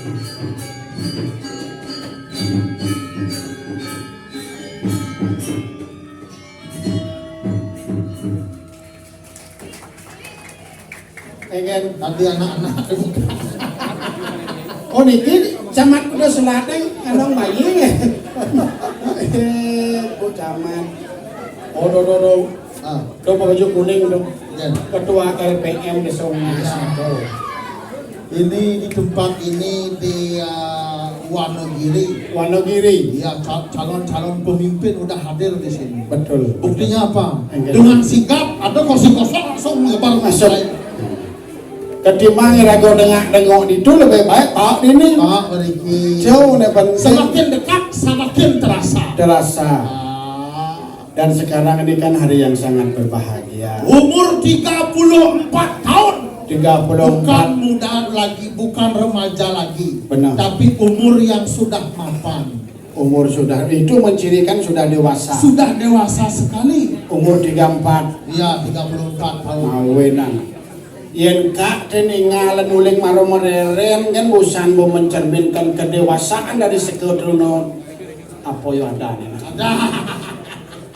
Pengen tadi anak-anak. Oh niki camat udah selateng anong bayi ya. Bu camat. Oh do. Do baju kuning dong. Ketua LPM di Sungai Sado. Ini di tempat ini di Wonogiri. Ya, calon pemimpin udah hadir di sini. Betul. Buktinya apa? Dengan sigap ada kosong langsung ngebar masuk. Ketimbang rago dengok itu lebih baik Pak ini. Pak beriki. Jauh lebih Semakin dekat semakin terasa. Dan sekarang ini kan hari yang sangat berbahagia. Umur 34 tahun. 34. Bukan muda lagi, bukan remaja lagi. Benar. Tapi umur yang sudah mapan. Umur sudah itu mencirikan sudah dewasa. Sudah dewasa sekali. Umur 34. Iya, 34 tahun. Mawenan. Yen kak teningalan uling maro mereren kan busan mau mencerminkan kedewasaan dari sekedono apa yo ada nih.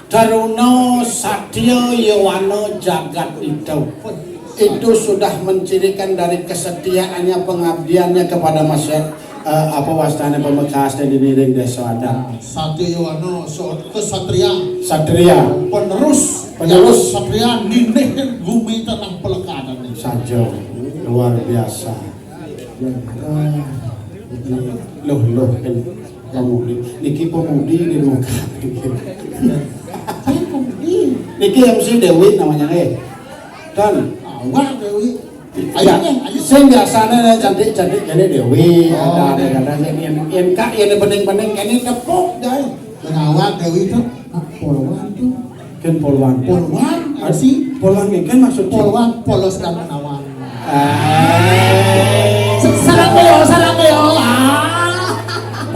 Taruno Satya Yawano Jagat itu sudah mencirikan dari kesetiaannya, pengabdiannya kepada masyarakat apa wastana Pamekasan dan di desa adat. Satya Yawano kesatria. Satria. Penerus satria nindih bumi tenang pelekadan saja luar biasa. Loh kan pemudi niki pemudi di muka niki MC Dewi namanya dan awak Dewi ayo saya biasanya cantik jadi Dewi ada kadang yang kak yang bening ini tepuk guys awak Dewi itu polwan tuh kan polwan sih polwan kan maksud polwan polos dan menawan sarang yo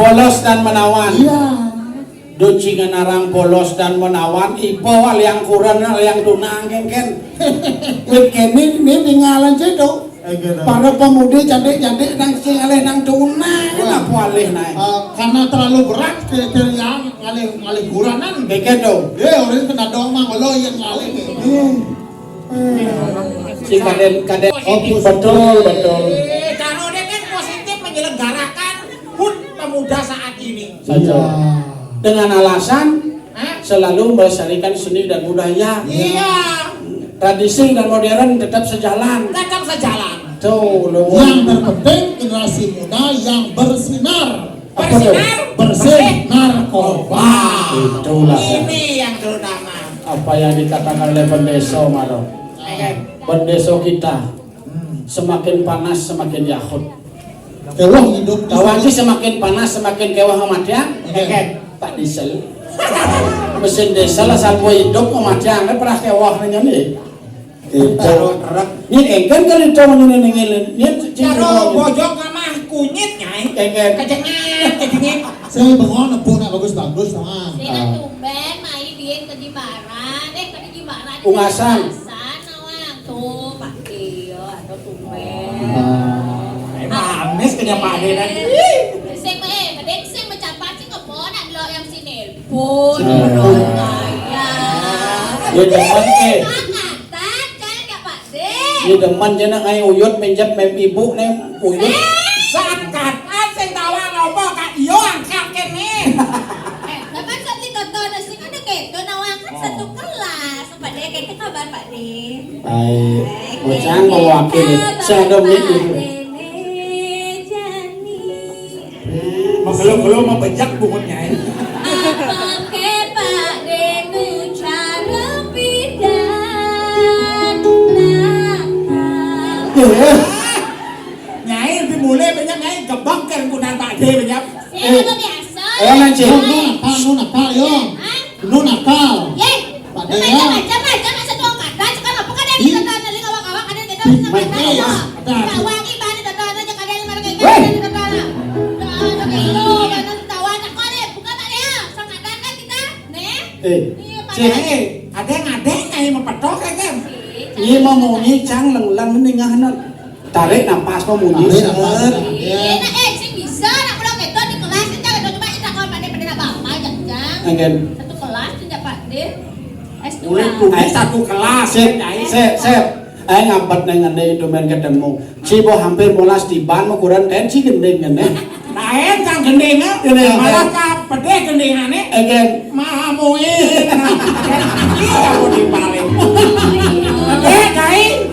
polos dan menawan. Iya. Docingan arang polos dan menawan ipo yang kurang yang tunang kan. Weekend ini tinggalan cedo. Para pemudi cantik nang sing alih nang tunang apa alih naik. Karena terlalu berat ke yang alih kuranan. Kayak dong. Orang kena domang lo yang alih. Si kaden betul. Kalau dia kan positif menyelenggarakan HUT pemuda saat ini. Saja. Dengan alasan selalu melestarikan seni dan budaya. Iya. Tradisi dan modern tetap sejalan. Tuh, yang terpenting generasi muda yang bersinar. Bersih narkoba. Itulah. Ini yang terutama. Apa yang dikatakan oleh Bendeso Maro. Bendeso kita semakin panas semakin yahut. Kewah hidup. Kawan semakin panas semakin kewah amatnya. Pak diesel. Mesin diesel asal hidup amatnya. Nggak pernah kewah nanya nih. Ini engkan kali itu menyenengin. Kalau bojong sama kunyitnya, kejengit. Saya bengong nepuk nak bagus sama. Saya tumben main dia ke Jimbaran, Ungasan. Nawang tuh Pak Tio atau tumben. Manis kena Pak Ade tadi. Kadang saya mencapai sih ngepon ada yang sini. Pun kaya. Ya demen Ya demen jana ngai uyut menjat mem ibu nih uyut. Zakat sing tawang apa kak iyo angkat kene. Lepas saat ditonton nasi kan gitu nawang kan satu kelas. Pak De kayak kabar Pak De. Baik, bocang mewakili. Saya domik itu. Kalau mau bejak bungutnya. Nyai lebih mulai banyak nyai gebang kan gunaan Pak De banyak. Biasa. Nanti. Nu nakal yo. Nu nakal. Pak De ya. Macam-macam satu angkatan sekarang apa kan yang kita tanya lagi awak-awak ada kita bisa tanya. Nah, wangi bani tanya aja kalian mana kayak gitu kita tanya. Nah, dan tawa nak kau deh, bukan tak dia. Sangkatan kan kita, Nyai, ada nyai mempetok kan? Ini mau munyi cang leng mendingan tarik napas mau munyi. Enak sih Egen. Satu kelas tidak Pak D. S2. Boleh tulis satu kelas. Sip. Ayo ngabet neng ngene domen ketemu. Cibo hampir molas tiban ukuran tensi gendeng ngene. Lain kang gendeng malah ka pede gendengane. Egen. Mamuin. Iya mau dibalik. Kai.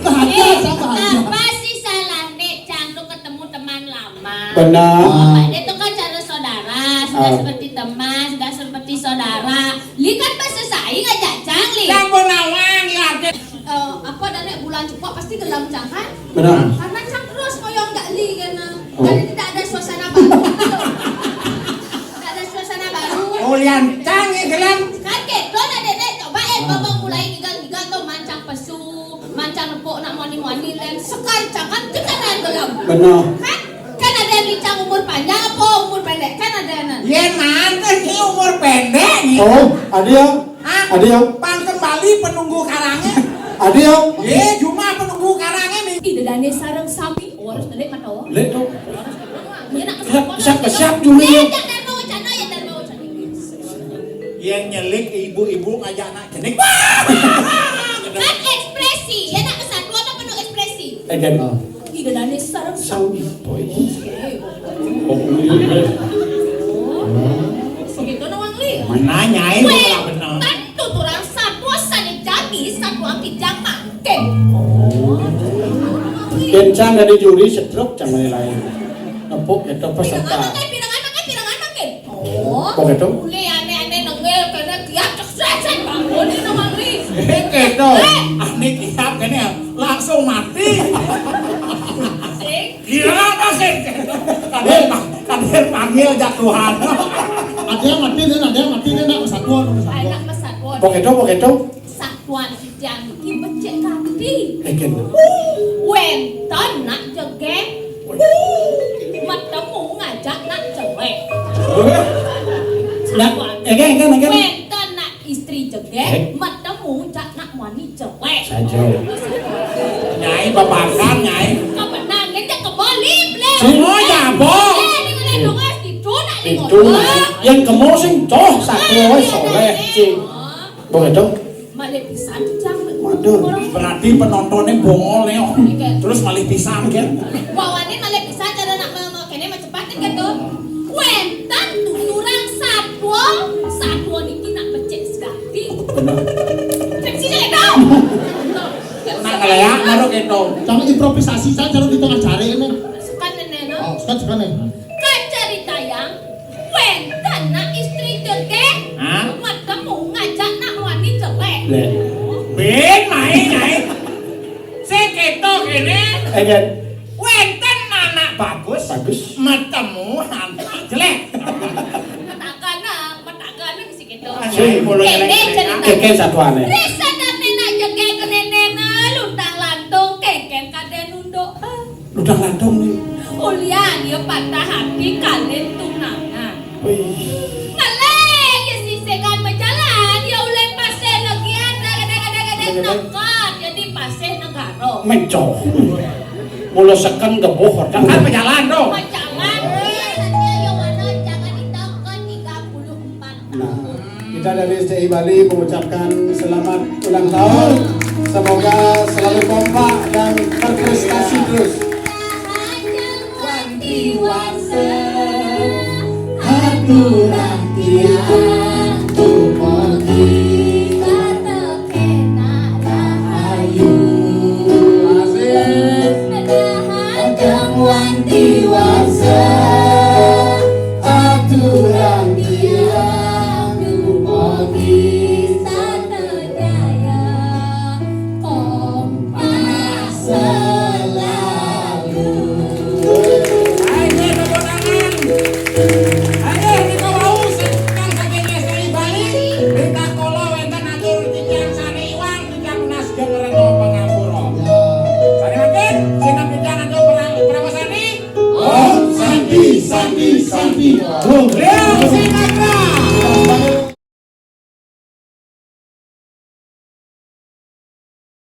Apa sih salahnya Cang lu ketemu teman lama? Benar. Pak D itu kan cara saudara, sudah seperti teman, sudah seperti saudara. Li kan pas saing aja Cang li. Yang benawang ya. Apa dan bulan cepat pasti gelam Cang kan? Benar. Karena Cang terus koyong gak li karena jadi tidak ada suasana baru. Tidak ada suasana baru. Ulian Cang ya gelam. Kan gitu ada dedek coba bapak mulai gigal-gigal tuh mancang pesu, mancang nepuk nak mani-mani len sekar Cang kan kita ada gelam. Benar. Kan ada yang Cang umur panjang apa umur pendek kan ada yang. Yen mantan ki umur pendek nih. Oh, adio. Adio. Pan kembali penunggu karangnya. Adio. Cuma penunggu karangnya nih. Ide dane sareng sami, harus dedek mata. Lek tuh. Dia nak Siap Juli. Ya dan mau cana ya dan mau cana. Yang nyelik ibu-ibu ngajak anak jenik. Kan ekspresi, ya nak kesatuan apa penuh ekspresi. Egen. Ide dane sareng Sawi boy. segitu doang li. Mana nyai Weh, bener. tentu turang satwa saling jadi satwa kijang mangke. Kencang dari juri sedruk jangan lain. Nepuk itu peserta. Pirangan makin. Oh. Kok gitu? Uli aneh-aneh nengel karena tiap cek bangun ini nomang li. Gitu. Aneh kitab kan ya langsung mati. Gila apa sih? Kader panggil jatuhan. Ada yang mati nak kesatuan. Anak pesatuan. Kok gitu? Satuan kijang iki becek kati. Egen. Wenton nak jegek. Matemu ngajak nak cewek. Satuan. Egen. Wenton nak istri jegek. Matemu ngajak nak wani cewek. Saja. Nyai babakan nyai. Kemenang kita kembali beliau. Semua ya boh. Itu yang kemo sing toh satu wae soleh cing. Begitu? Malih pisan Cang. Waduh. Berarti penontonnya bongol nih. Terus malih pisan kan. Wawane malih pisan cara nak kene mah cepat kan gitu. Wentan turang satwa niki nak becek sekali. Benar. Cek sini itu. Nak ngeleak naruh gitu. Jangan improvisasi saja kalau di tengah jari ini. Sekan nenek no. Oh, sekarang nih. Kan cerita yang wentan nak istri jegek. Hah? Matemu ngajak nak wani cewek. Lek. Ben main nyai. Seketo kene. Egen. Wenten anak bagus. Matemu anak jelek. Matakana kisi gitu. Sing mulut Kene jelek. cerita. Keke satuane. Risa dan nenek jegek ke nenena luntang lantung keken kade nunduk. Udah lantung nih. Ulian dia patah hati kalian tunangan. Wih. Ngaleng ya si segan berjalan ya ulen pasir lagi ada kadang-kadang nekat jadi pasir negara. Mencoh. Mula sekan geboh Kan berjalan dong. Jangan nanti yang mana jangan ditangkap 34 Nah, kita dari SCI Bali mengucapkan selamat ulang tahun. Semoga selalu kompak dan berprestasi terus. Aturan tiang tumogi ayu Adang wanti wasa aturan tiang tumogi kompak selalu. Ayo tepuk tangan. Ayo kita mau kan saking SCI Bali. Kita kolo wenten atur tijang sari iwan tijang nas dengeran pangapura. Sari makin sinap tijang atur pramasani. Om Santi. Liang sinap